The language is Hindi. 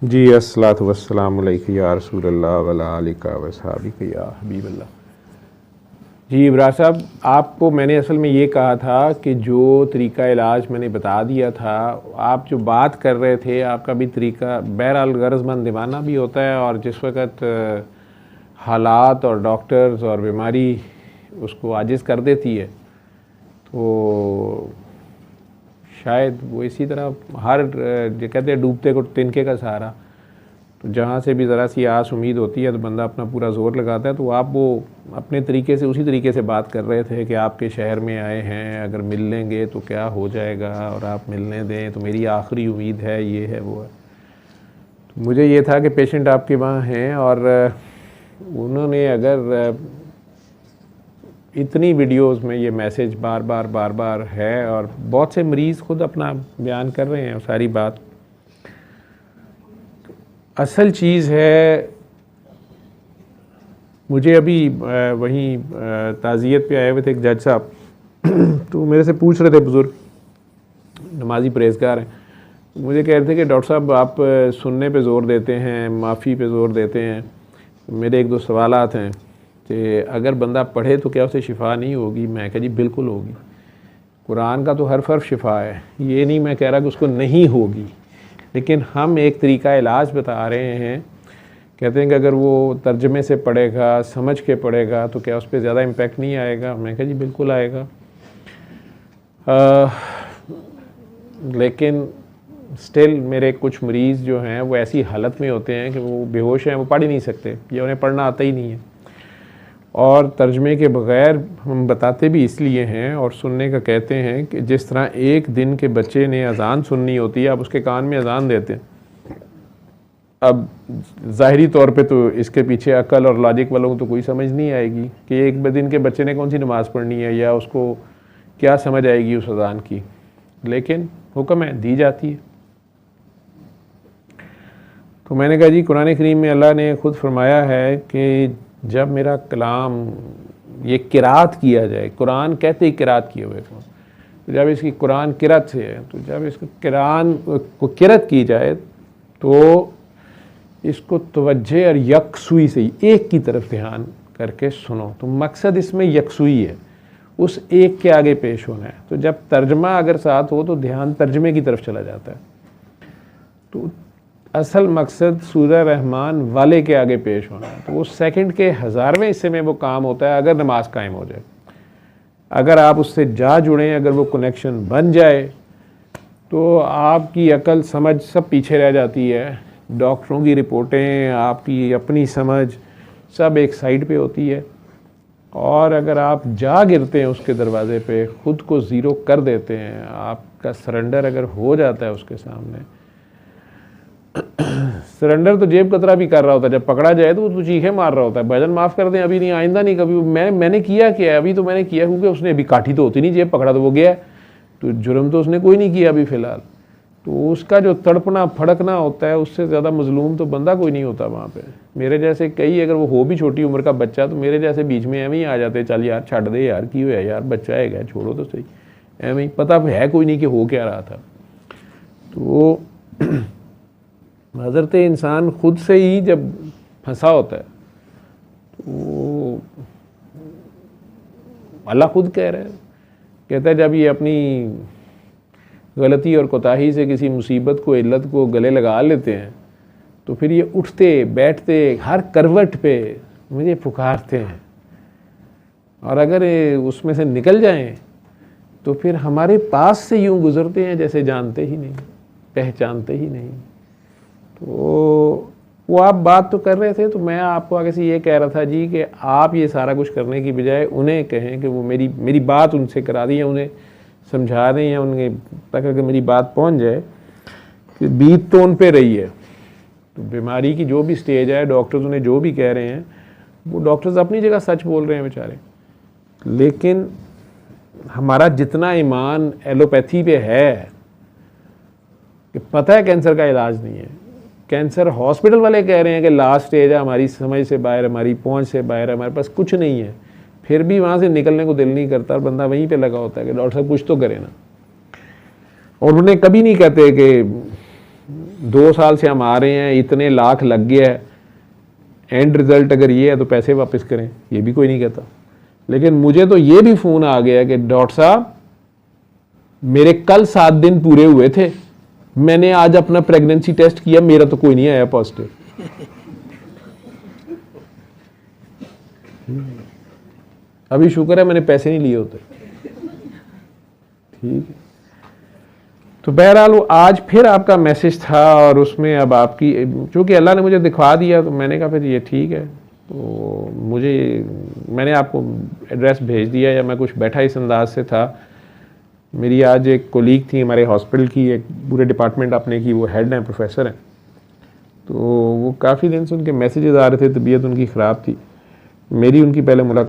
जी अस्सलातु वस्सलामु अलैका या रसूलल्लाह व अला आलिका व असहाबिका या हबीबल्लाह। जी इब्रार साहब, आपको मैंने असल में ये कहा था कि जो तरीका इलाज मैंने बता दिया था, आप जो बात कर रहे थे आपका भी तरीका बहरहाल गरज़मंदिमाना भी होता है, और जिस वक़्त हालात और डॉक्टर्स और बीमारी उसको आजिज़ कर देती है तो शायद वो इसी तरह हर जो कहते हैं डूबते को तिनके का सहारा, तो जहाँ से भी ज़रा सी आस उम्मीद होती है तो बंदा अपना पूरा ज़ोर लगाता है। तो आप वो अपने तरीके से उसी तरीके से बात कर रहे थे कि आपके शहर में आए हैं, अगर मिल लेंगे तो क्या हो जाएगा, और आप मिलने दें तो मेरी आखिरी उम्मीद है, ये है वो है। तो मुझे ये था कि पेशेंट आपके वहाँ हैं और उन्होंने अगर इतनी वीडियोस में ये मैसेज बार बार है, और बहुत से मरीज़ खुद अपना बयान कर रहे हैं सारी बात। असल चीज़ है, मुझे अभी वहीं ताज़ियत पे आए हुए थे एक जज साहब तो मेरे से पूछ रहे थे, बुज़ुर्ग नमाजी परहेज़गार हैं, मुझे कह रहे थे कि डॉक्टर साहब आप सुनने पे ज़ोर देते हैं, माफ़ी पे ज़ोर देते हैं। मेरे एक दो सवालात हैं कि अगर बंदा पढ़े तो क्या उसे शिफा नहीं होगी? मैं कह जी बिल्कुल होगी। कुरान का तो हर हर्फ शिफा है, ये नहीं मैं कह रहा कि उसको नहीं होगी, लेकिन हम एक तरीका इलाज बता रहे हैं। कहते हैं कि अगर वो तर्जमे से पढ़ेगा, समझ के पढ़ेगा, तो क्या उस पर ज़्यादा इम्पेक्ट नहीं आएगा? मैं कह जी बिल्कुल आएगा। लेकिन स्टिल मेरे कुछ मरीज़ जो हैं वो ऐसी हालत में होते हैं कि वो बेहोश हैं, वो पढ़ ही नहीं सकते, या उन्हें पढ़ना आता ही नहीं है। और तर्जमे के बग़ैर हम बताते भी इसलिए हैं और सुनने का कहते हैं कि जिस तरह एक दिन के बच्चे ने अज़ान सुननी होती है, आप उसके कान में अज़ान देते हैं। अब ज़ाहिरी तौर पे तो इसके पीछे अकल और लॉजिक वालों को तो कोई समझ नहीं आएगी कि एक दिन के बच्चे ने कौन सी नमाज़ पढ़नी है, या उसको क्या समझ आएगी उस अज़ान की, लेकिन हुक्म है, दी जाती है। तो मैंने कहा जी कुरान करीम में अल्लाह ने खुद फरमाया है कि जब मेरा कलाम ये किरात किया जाए, कुरान कहते ही किरात किए हुए को, तो जब इसकी कुरान किरत से है, तो जब इसको कुरान को किरत की जाए तो इसको तवज्जे और यकसुई से एक की तरफ ध्यान करके सुनो। तो मकसद इसमें यकसुई है, उस एक के आगे पेश होना है। तो जब तर्जमा अगर साथ हो तो ध्यान तर्जमे की तरफ चला जाता है। तो असल मकसद सूरह रहमान वाले के आगे पेश होना है। तो वो सेकंड के 1000वें हिस्से में वो काम होता है अगर नमाज कायम हो जाए, अगर आप उससे जा जुड़ें, अगर वो कनेक्शन बन जाए तो आपकी अकल समझ सब पीछे रह जाती है। डॉक्टरों की रिपोर्टें, आपकी अपनी समझ सब एक साइड पे होती है। और अगर आप जा गिरते हैं उसके दरवाज़े पे, ख़ुद को ज़ीरो कर देते हैं, आपका सरेंडर अगर हो जाता है उसके सामने, सरेंडर तो जेब कतरा भी कर रहा होता है, जब पकड़ा जाए तो वो तो चीखें मार रहा होता है, भाईजान माफ़ कर दें, अभी नहीं, आइंदा नहीं कभी। मैंने किया क्या है? अभी तो मैंने किया क्योंकि उसने अभी काटी तो होती नहीं, जेब पकड़ा तो वो गया, तो जुर्म तो उसने कोई नहीं किया अभी फ़िलहाल। तो उसका जो तड़पना फड़कना होता है, उससे ज़्यादा मजलूम तो बंदा कोई नहीं होता वहाँ पे। मेरे जैसे कई, अगर वो हो भी छोटी उम्र का बच्चा, तो मेरे जैसे बीच में एवं ही आ जाते, चल यार छड़ दे यार, की हुआ यार, बच्चा है छोड़ो तो सही, एवं ही पता है कोई नहीं कि हो क्या रहा था। तो हज़रत इंसान खुद से ही जब फंसा होता है तो अल्लाह खुद कह रहा है, कहता है जब ये अपनी गलती और कोताही से किसी मुसीबत को, इल्लत को गले लगा लेते हैं, तो फिर ये उठते बैठते हर करवट पे मुझे पुकारते हैं, और अगर उसमें से निकल जाएं तो फिर हमारे पास से यूं गुज़रते हैं जैसे जानते ही नहीं, पहचानते ही नहीं। तो वो आप बात तो कर रहे थे, तो मैं आपको आगे से ये कह रहा था जी कि आप ये सारा कुछ करने की बजाय उन्हें कहें कि वो मेरी बात उनसे करा दी है, उन्हें समझा दें, या उनके तक अगर मेरी बात पहुंच जाए कि बीत तो उन पे रही है। तो बीमारी की जो भी स्टेज है, डॉक्टर्स उन्हें जो भी कह रहे हैं, वो डॉक्टर्स अपनी जगह सच बोल रहे हैं बेचारे, लेकिन हमारा जितना ईमान एलोपैथी पे है कि पता है कैंसर का इलाज नहीं है, कैंसर हॉस्पिटल वाले कह रहे हैं कि लास्ट स्टेज है, हमारी समझ से बाहर, हमारी पहुंच से बाहर, हमारे पास कुछ नहीं है, फिर भी वहाँ से निकलने को दिल नहीं करता, और बंदा वहीं पे लगा होता है कि डॉक्टर साहब कुछ तो करें ना। और उन्हें कभी नहीं कहते कि 2 साल से हम आ रहे हैं, इतने लाख लग गया है, एंड रिज़ल्ट अगर ये है तो पैसे वापस करें, ये भी कोई नहीं कहता। लेकिन मुझे तो ये भी फ़ोन आ गया कि डॉक्टर साहब मेरे कल 7 दिन पूरे हुए थे, मैंने आज अपना प्रेगनेंसी टेस्ट किया, मेरा तो कोई नहीं आया पॉजिटिव। अभी शुक्र है मैंने पैसे नहीं लिए होते। ठीक है, तो बहरहाल वो आज फिर आपका मैसेज था और उसमें अब आपकी, चूँकि अल्लाह ने मुझे दिखवा दिया तो मैंने कहा फिर ये ठीक है। तो मैंने आपको एड्रेस भेज दिया, या मैं कुछ बैठा इस अंदाज से था। मेरी आज एक कोलीग थी हमारे हॉस्पिटल की, एक पूरे डिपार्टमेंट अपने की, वो हेड हैं, प्रोफेसर हैं। तो वो काफ़ी दिन से उनके मैसेजेस आ रहे थे, तबीयत उनकी ख़राब थी। मेरी उनकी पहले मुलाकात